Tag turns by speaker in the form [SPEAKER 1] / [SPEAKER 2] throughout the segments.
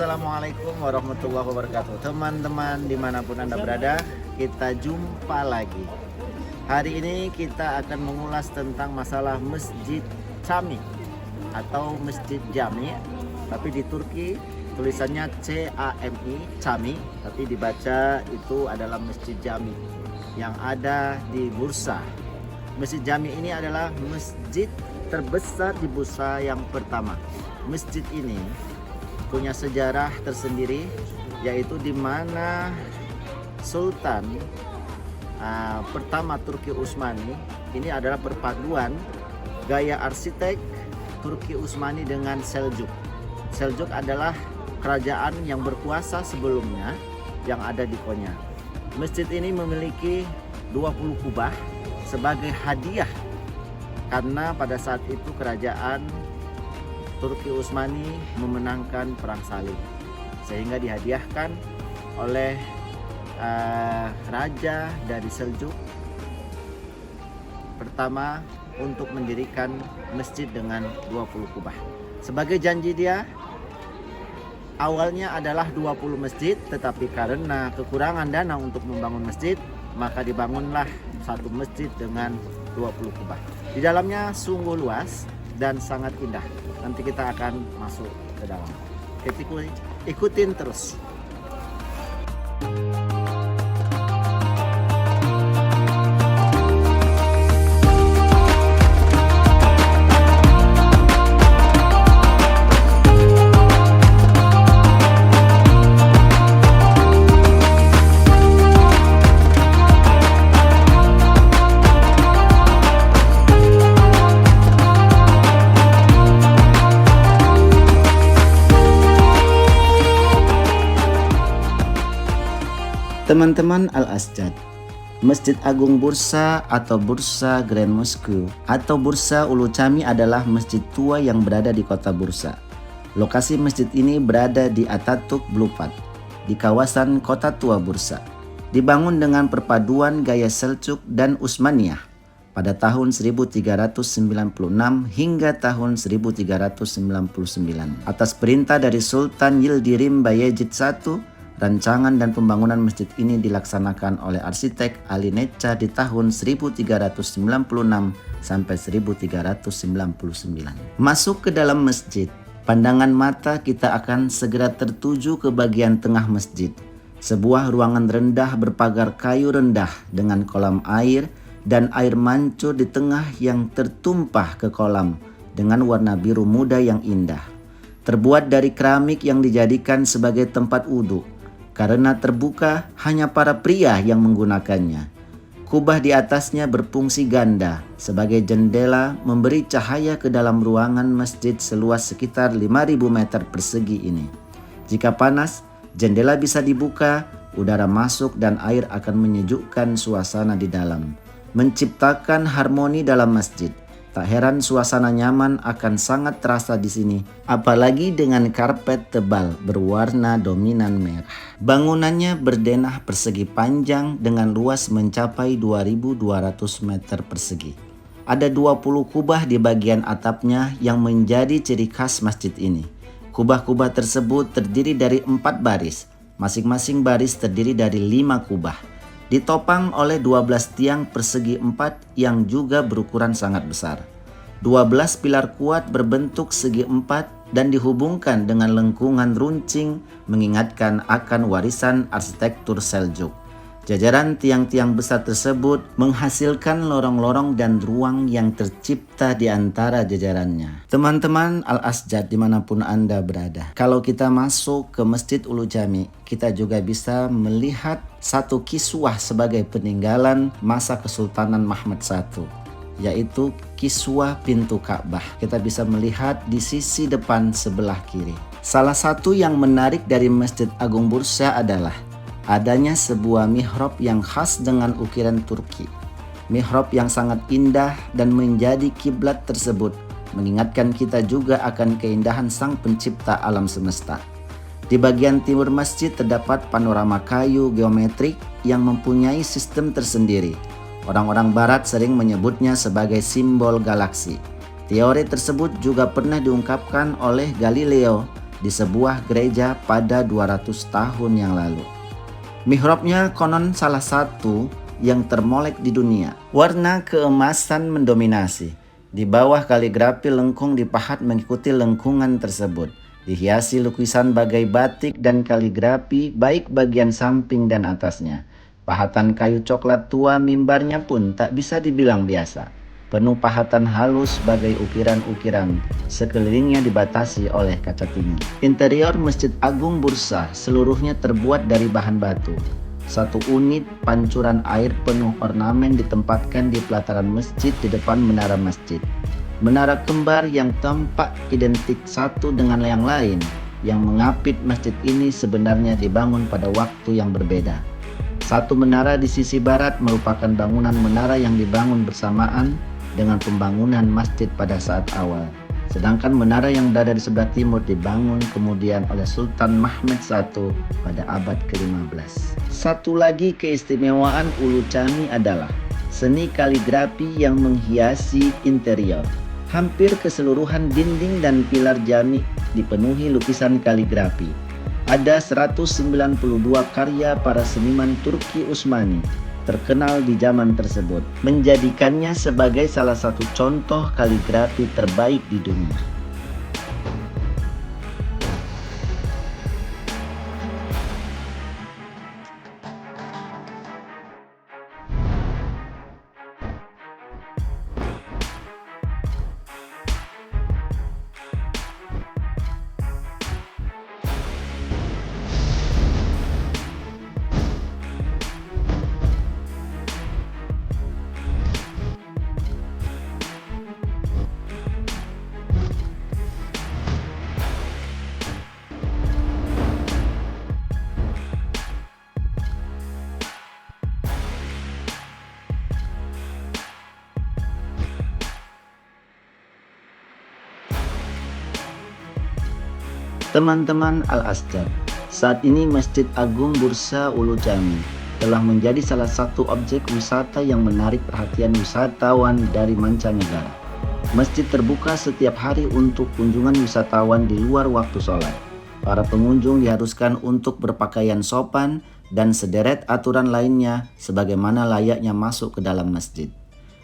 [SPEAKER 1] Assalamualaikum warahmatullahi wabarakatuh. Teman-teman dimanapun Anda berada, kita jumpa lagi. Hari ini kita akan mengulas tentang masalah Masjid Cami atau Masjid Jami. Tapi di Turki tulisannya C-A-M-I, Cami, tapi dibaca itu adalah Masjid Jami yang ada di Bursa. Masjid Jami ini adalah masjid terbesar di Bursa yang pertama. Masjid ini punya sejarah tersendiri, yaitu di mana Sultan pertama Turki Utsmani ini adalah perpaduan gaya arsitek Turki Utsmani dengan Seljuk. Seljuk adalah kerajaan yang berkuasa sebelumnya yang ada di Konya. Masjid ini memiliki 20 kubah sebagai hadiah karena pada saat itu kerajaan Turki Utsmani memenangkan perang salib, sehingga dihadiahkan oleh raja dari Seljuk pertama untuk mendirikan masjid dengan 20 kubah. Sebagai janji dia, awalnya adalah 20 masjid, tetapi karena kekurangan dana untuk membangun masjid, maka dibangunlah satu masjid dengan 20 kubah. Di dalamnya sungguh luas dan sangat indah. Nanti kita akan masuk ke dalam. Ikutin terus. Teman-teman Al-Asjad, Masjid Agung Bursa atau Bursa Grand Mosque atau Bursa Ulu Cami adalah masjid tua yang berada di kota Bursa. Lokasi masjid ini berada di Atatürk Blue Path, di kawasan kota tua Bursa. Dibangun dengan perpaduan gaya Seljuk dan Utsmaniyah pada tahun 1396 hingga tahun 1399 atas perintah dari Sultan Yildirim Bayezid I. Rancangan dan pembangunan masjid ini dilaksanakan oleh arsitek Ali Neca di tahun 1396 sampai 1399. Masuk ke dalam masjid, pandangan mata kita akan segera tertuju ke bagian tengah masjid. Sebuah ruangan rendah berpagar kayu rendah dengan kolam air dan air mancur di tengah yang tertumpah ke kolam dengan warna biru muda yang indah. Terbuat dari keramik yang dijadikan sebagai tempat wudhu. Karena terbuka, hanya para pria yang menggunakannya. Kubah di atasnya berfungsi ganda sebagai jendela memberi cahaya ke dalam ruangan masjid seluas sekitar 5.000 meter persegi ini. Jika panas, jendela bisa dibuka, udara masuk dan air akan menyejukkan suasana di dalam, menciptakan harmoni dalam masjid. Tak heran suasana nyaman akan sangat terasa di sini, apalagi dengan karpet tebal berwarna dominan merah. Bangunannya berdenah persegi panjang dengan luas mencapai 2.200 meter persegi. Ada 20 kubah di bagian atapnya yang menjadi ciri khas masjid ini. Kubah-kubah tersebut terdiri dari 4 baris, masing-masing baris terdiri dari 5 kubah. Ditopang oleh 12 tiang persegi 4 yang juga berukuran sangat besar. 12 pilar kuat berbentuk segi 4 dan dihubungkan dengan lengkungan runcing mengingatkan akan warisan arsitektur Seljuk. Jajaran tiang-tiang besar tersebut menghasilkan lorong-lorong dan ruang yang tercipta di antara jajarannya. Teman-teman Al-Asjad dimanapun Anda berada, kalau kita masuk ke Masjid Ulu Cami, kita juga bisa melihat satu kiswah sebagai peninggalan masa Kesultanan Mahmud I, yaitu kiswah pintu Ka'bah. Kita bisa melihat di sisi depan sebelah kiri. Salah satu yang menarik dari Masjid Agung Bursa adalah adanya sebuah mihrab yang khas dengan ukiran Turki. Mihrab yang sangat indah dan menjadi kiblat tersebut mengingatkan kita juga akan keindahan Sang Pencipta alam semesta. Di bagian timur masjid terdapat panorama kayu geometrik yang mempunyai sistem tersendiri. Orang-orang barat sering menyebutnya sebagai simbol galaksi. Teori tersebut juga pernah diungkapkan oleh Galileo di sebuah gereja pada 200 tahun yang lalu. Mihrabnya konon salah satu yang termolek di dunia. Warna keemasan mendominasi. Di bawah kaligrafi lengkung dipahat mengikuti lengkungan tersebut. Dihiasi lukisan bagai batik dan kaligrafi baik bagian samping dan atasnya. Pahatan kayu coklat tua mimbarnya pun tak bisa dibilang biasa. Penuh pahatan halus sebagai ukiran-ukiran, sekelilingnya dibatasi oleh kaca tinggi. Interior Masjid Agung Bursa seluruhnya terbuat dari bahan batu. Satu unit pancuran air penuh ornamen ditempatkan di pelataran masjid di depan menara masjid. Menara kembar yang tampak identik satu dengan yang lain, yang mengapit masjid ini sebenarnya dibangun pada waktu yang berbeda. Satu menara di sisi barat merupakan bangunan menara yang dibangun bersamaan dengan pembangunan masjid pada saat awal. Sedangkan menara yang berada di sebelah timur dibangun kemudian oleh Sultan Mahmud I pada abad ke-15. Satu lagi keistimewaan Ulu Cami adalah seni kaligrafi yang menghiasi interior. Hampir keseluruhan dinding dan pilar jami dipenuhi lukisan kaligrafi. Ada 192 karya para seniman Turki Utsmani terkenal di zaman tersebut, menjadikannya sebagai salah satu contoh kaligrafi terbaik di dunia. Teman-teman Al-Asjad, saat ini Masjid Agung Bursa Ulu Cami telah menjadi salah satu objek wisata yang menarik perhatian wisatawan dari mancanegara. Masjid terbuka setiap hari untuk kunjungan wisatawan di luar waktu sholat. Para pengunjung diharuskan untuk berpakaian sopan dan sederet aturan lainnya sebagaimana layaknya masuk ke dalam masjid.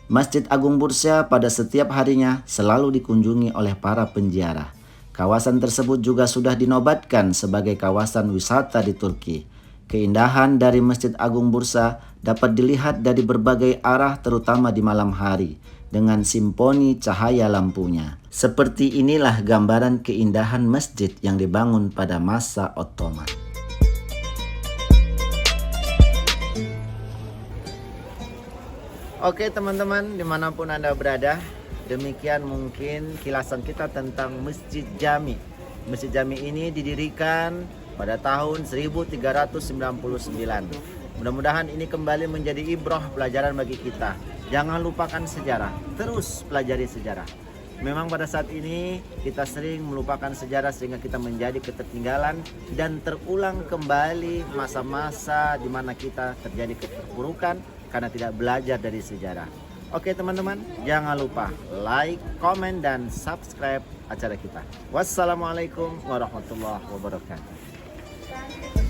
[SPEAKER 1] Masjid Agung Bursa pada setiap harinya selalu dikunjungi oleh para penziarah. Kawasan tersebut juga sudah dinobatkan sebagai kawasan wisata di Turki. Keindahan dari Masjid Agung Bursa dapat dilihat dari berbagai arah terutama di malam hari dengan simponi cahaya lampunya. Seperti inilah gambaran keindahan masjid yang dibangun pada masa Ottoman. Oke teman-teman, dimanapun Anda berada, demikian mungkin kilasan kita tentang Masjid Jami. Masjid Jami ini didirikan pada tahun 1399. Mudah-mudahan ini kembali menjadi ibrah pelajaran bagi kita. Jangan lupakan sejarah, terus pelajari sejarah. Memang pada saat ini kita sering melupakan sejarah sehingga kita menjadi ketertinggalan dan terulang kembali masa-masa di mana kita terjadi keterpurukan karena tidak belajar dari sejarah. Oke teman-teman, jangan lupa like, komen, dan subscribe acara kita. Wassalamualaikum warahmatullahi wabarakatuh.